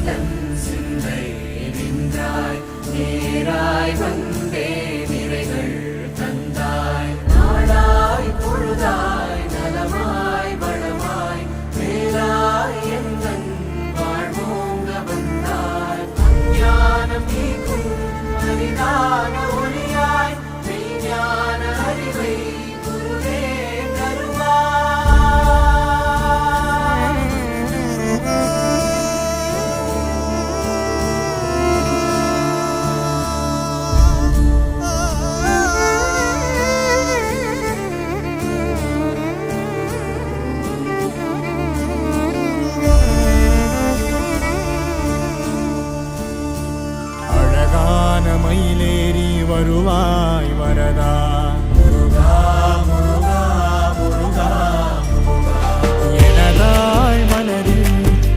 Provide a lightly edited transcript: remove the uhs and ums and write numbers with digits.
எந்தன் சிந்தை நின்றாய் நேராய் வந்தே நிறைகள் தந்தாய் நாளாய் பொழுதாய் நலமாய் வளமாய் மேலாய் எந்தன் வாழ்வோங்க வந்தாய் அஞ்ஞானம் நீக்கும் அரிதான ஒளியாய் மெய்ஞான அறிவை குருவே தருவாய். அழகான மயிலேறி வருவாய் வரதா